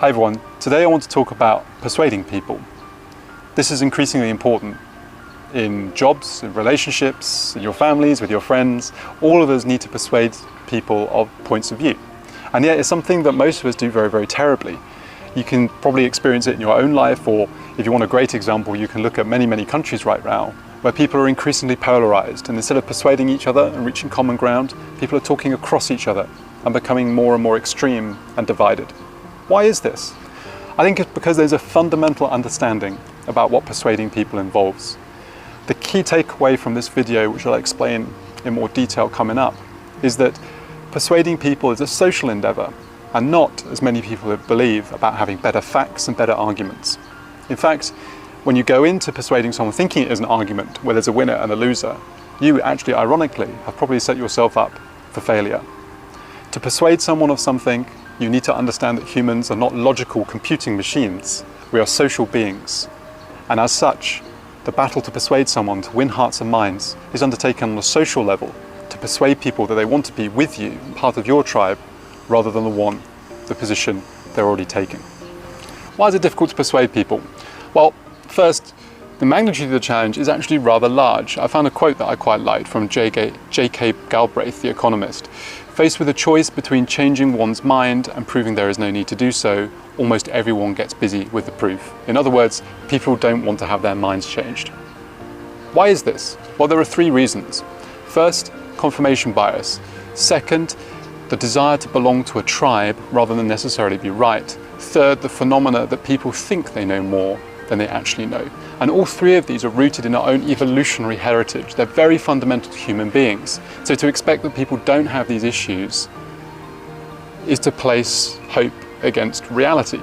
Hi everyone, today I want to talk about persuading people. This is increasingly important in jobs, in relationships, in your families, with your friends. All of us need to persuade people of points of view. And yet it's something that most of us do very, very terribly. You can probably experience it in your own life, or if you want a great example, you can look at many, many countries right now where people are increasingly polarized, and instead of persuading each other and reaching common ground, people are talking across each other and becoming more and more extreme and divided. Why is this? I think it's because there's a fundamental understanding about what persuading people involves. The key takeaway from this video, which I'll explain in more detail coming up, is that persuading people is a social endeavor and not, as many people believe, about having better facts and better arguments. In fact, when you go into persuading someone thinking it is an argument where there's a winner and a loser, you actually, ironically, have probably set yourself up for failure. To persuade someone of something, you need to understand that humans are not logical computing machines. We are social beings. And as such, the battle to persuade someone to win hearts and minds is undertaken on a social level, to persuade people that they want to be with you, part of your tribe, rather than the position they're already taking. Why is it difficult to persuade people? Well, first, the magnitude of the challenge is actually rather large. I found a quote that I quite liked from J.K. Galbraith, the economist. Faced with a choice between changing one's mind and proving there is no need to do so, almost everyone gets busy with the proof. In other words, people don't want to have their minds changed. Why is this? Well, there are three reasons. First, confirmation bias. Second, the desire to belong to a tribe rather than necessarily be right. Third, the phenomena that people think they know more than they actually know. And all three of these are rooted in our own evolutionary heritage. They're very fundamental to human beings. So to expect that people don't have these issues is to place hope against reality.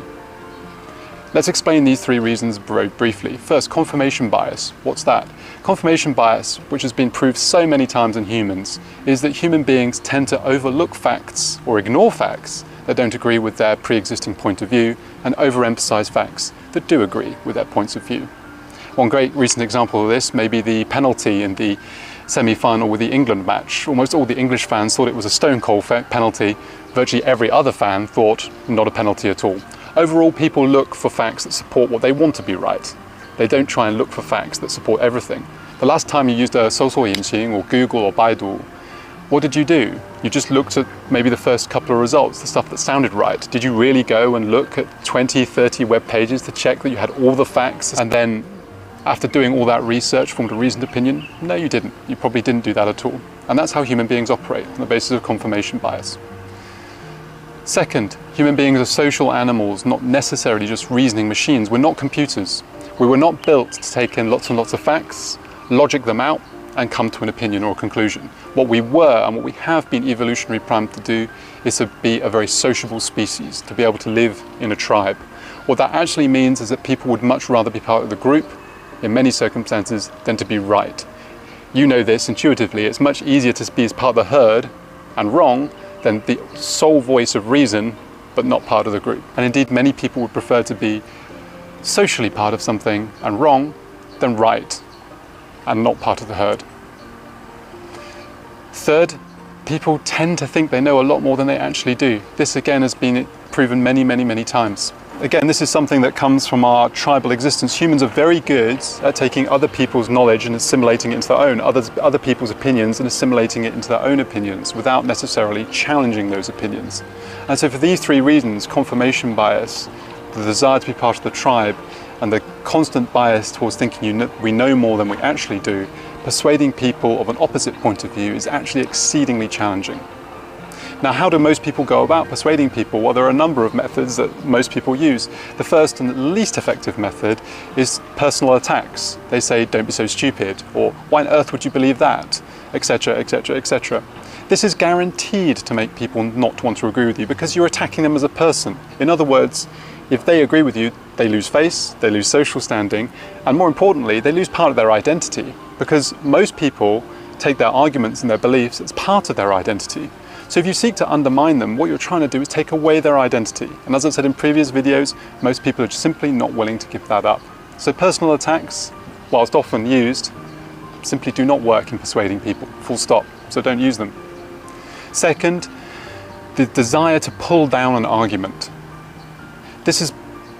Let's explain these three reasons very briefly. First, confirmation bias. What's that? Confirmation bias, which has been proved so many times in humans, is that human beings tend to overlook facts or ignore facts that don't agree with their pre-existing point of view and overemphasize facts that do agree with their points of view. One great recent example of this may be the penalty in the semi-final with the England match. Almost all the English fans thought it was a stone-cold penalty. Virtually every other fan thought not a penalty at all. Overall, people look for facts that support what they want to be right. They don't try and look for facts that support everything. The last time you used a 搜索引擎 or Google or Baidu, what did you do? You just looked at maybe the first couple of results, the stuff that sounded right. Did you really go and look at 20, 30 web pages to check that you had all the facts and then, after doing all that research, formed a reasoned opinion? No, you didn't. You probably didn't do that at all. And that's how human beings operate, on the basis of confirmation bias. Second, human beings are social animals, not necessarily just reasoning machines. We're not computers. We were not built to take in lots and lots of facts, logic them out, and come to an opinion or a conclusion. What we were and what we have been evolutionary primed to do is to be a very sociable species, to be able to live in a tribe. What that actually means is that people would much rather be part of the group, in many circumstances, than to be right. You know this intuitively. It's much easier to be as part of the herd and wrong than the sole voice of reason, but not part of the group. And indeed, many people would prefer to be socially part of something and wrong than right and not part of the herd. Third, people tend to think they know a lot more than they actually do. This again has been proven many, many, many times. Again, this is something that comes from our tribal existence. Humans are very good at taking other people's knowledge and assimilating it into their own, other people's opinions and assimilating it into their own opinions without necessarily challenging those opinions. And so for these three reasons, confirmation bias, the desire to be part of the tribe, and the constant bias towards thinking we know more than we actually do, persuading people of an opposite point of view is actually exceedingly challenging. Now, how do most people go about persuading people? Well, there are a number of methods that most people use. The first and least effective method is personal attacks. They say, don't be so stupid, or why on earth would you believe that, etc., etc., etc. This is guaranteed to make people not want to agree with you because you're attacking them as a person. In other words, if they agree with you, they lose face, they lose social standing, and more importantly, they lose part of their identity, because most people take their arguments and their beliefs as part of their identity. So if you seek to undermine them, what you're trying to do is take away their identity. And as I've said in previous videos, most people are simply not willing to give that up. So personal attacks, whilst often used, simply do not work in persuading people, full stop. So don't use them. Second, the desire to pull down an argument. This is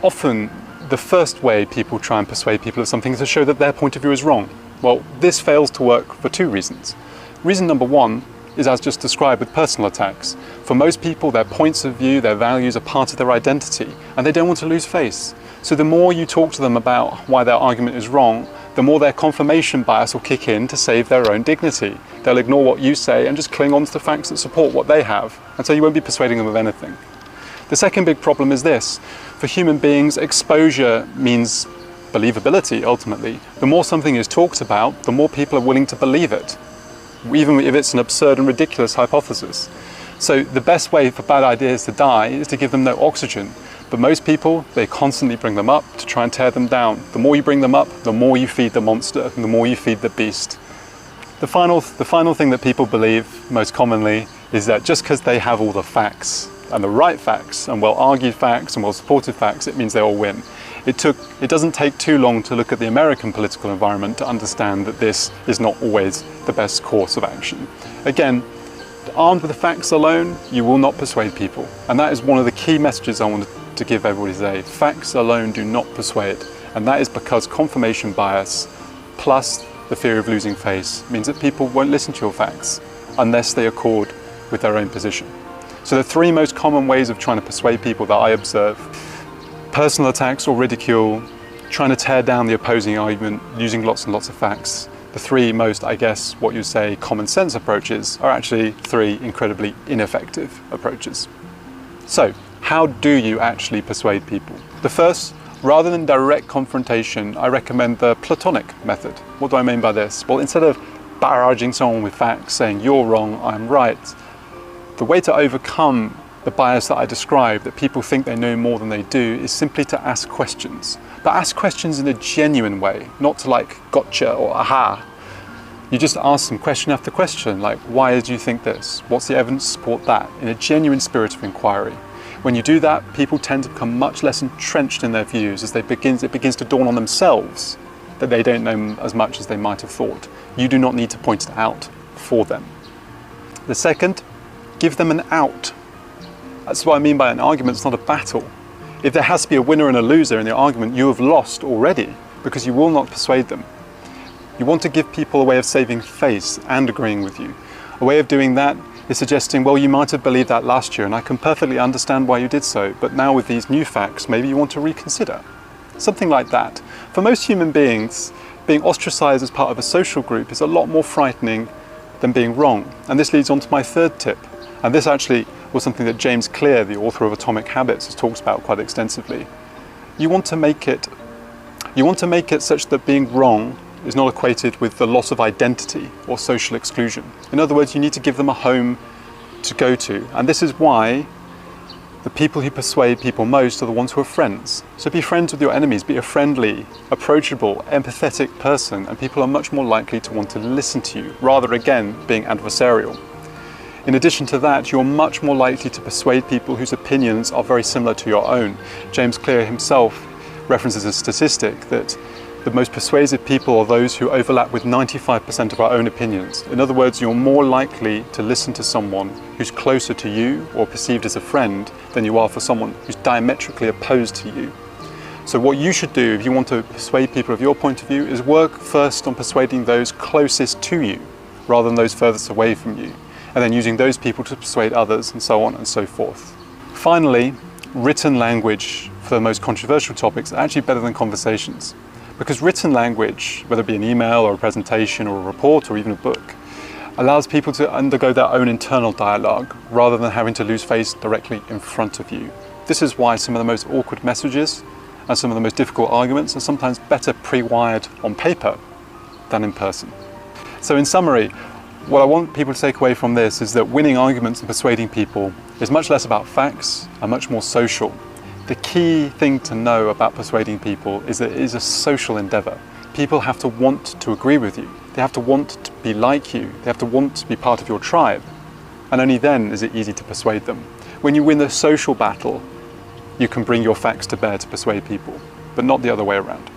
often the first way people try and persuade people of something, is to show that their point of view is wrong. Well, this fails to work for two reasons. Reason number one is as just described with personal attacks. For most people, their points of view, their values are part of their identity, and they don't want to lose face. So the more you talk to them about why their argument is wrong, the more their confirmation bias will kick in to save their own dignity. They'll ignore what you say and just cling on to the facts that support what they have, and so you won't be persuading them of anything. The second big problem is this. For human beings, exposure means believability, ultimately. The more something is talked about, the more people are willing to believe it, even if it's an absurd and ridiculous hypothesis. So the best way for bad ideas to die is to give them no oxygen. But most people, they constantly bring them up to try and tear them down. The more you bring them up, the more you feed the monster, and the more you feed the beast. The final thing that people believe most commonly is that just because they have all the facts, and the right facts, and well-argued facts, and well-supported facts, it means they all win. It doesn't take too long to look at the American political environment to understand that this is not always the best course of action. Again, armed with the facts alone, you will not persuade people. And that is one of the key messages I wanted to give everybody today. Facts alone do not persuade. And that is because confirmation bias plus the fear of losing face means that people won't listen to your facts unless they accord with their own position. So the three most common ways of trying to persuade people that I observe: personal attacks or ridicule, trying to tear down the opposing argument using lots and lots of facts. The three most, I guess, what you say, common sense approaches are actually three incredibly ineffective approaches. So, how do you actually persuade people? The first, rather than direct confrontation, I recommend the Platonic method. What do I mean by this? Well, instead of barraging someone with facts, saying you're wrong, I'm right, the way to overcome the bias that I described, that people think they know more than they do, is simply to ask questions. But ask questions in a genuine way, not to like gotcha or aha. You just ask them question after question, like, why did you think this? What's the evidence to support that? In a genuine spirit of inquiry. When you do that, people tend to become much less entrenched in their views as it begins to dawn on themselves that they don't know as much as they might have thought. You do not need to point it out for them. The second, give them an out. That's what I mean by an argument. It's not a battle. If there has to be a winner and a loser in the argument, you have lost already because you will not persuade them. You want to give people a way of saving face and agreeing with you. A way of doing that is suggesting, well, you might have believed that last year and I can perfectly understand why you did so, but now with these new facts, maybe you want to reconsider. Something like that. For most human beings, being ostracized as part of a social group is a lot more frightening than being wrong. And this leads on to my third tip. And this actually was something that James Clear, the author of Atomic Habits, has talked about quite extensively. You want to make it such that being wrong is not equated with the loss of identity or social exclusion. In other words, you need to give them a home to go to. And this is why the people who persuade people most are the ones who are friends. So be friends with your enemies, be a friendly, approachable, empathetic person, and people are much more likely to want to listen to you, rather again being adversarial. In addition to that, you're much more likely to persuade people whose opinions are very similar to your own. James Clear himself references a statistic that the most persuasive people are those who overlap with 95% of our own opinions. In other words, you're more likely to listen to someone who's closer to you or perceived as a friend than you are for someone who's diametrically opposed to you. So what you should do if you want to persuade people of your point of view is work first on persuading those closest to you rather than those furthest away from you, and then using those people to persuade others, and so on and so forth. Finally, written language for the most controversial topics are actually better than conversations. Because written language, whether it be an email or a presentation or a report or even a book, allows people to undergo their own internal dialogue rather than having to lose face directly in front of you. This is why some of the most awkward messages and some of the most difficult arguments are sometimes better pre-wired on paper than in person. So in summary, what I want people to take away from this is that winning arguments and persuading people is much less about facts and much more social. The key thing to know about persuading people is that it is a social endeavor. People have to want to agree with you. They have to want to be like you. They have to want to be part of your tribe. And only then is it easy to persuade them. When you win the social battle, you can bring your facts to bear to persuade people, but not the other way around.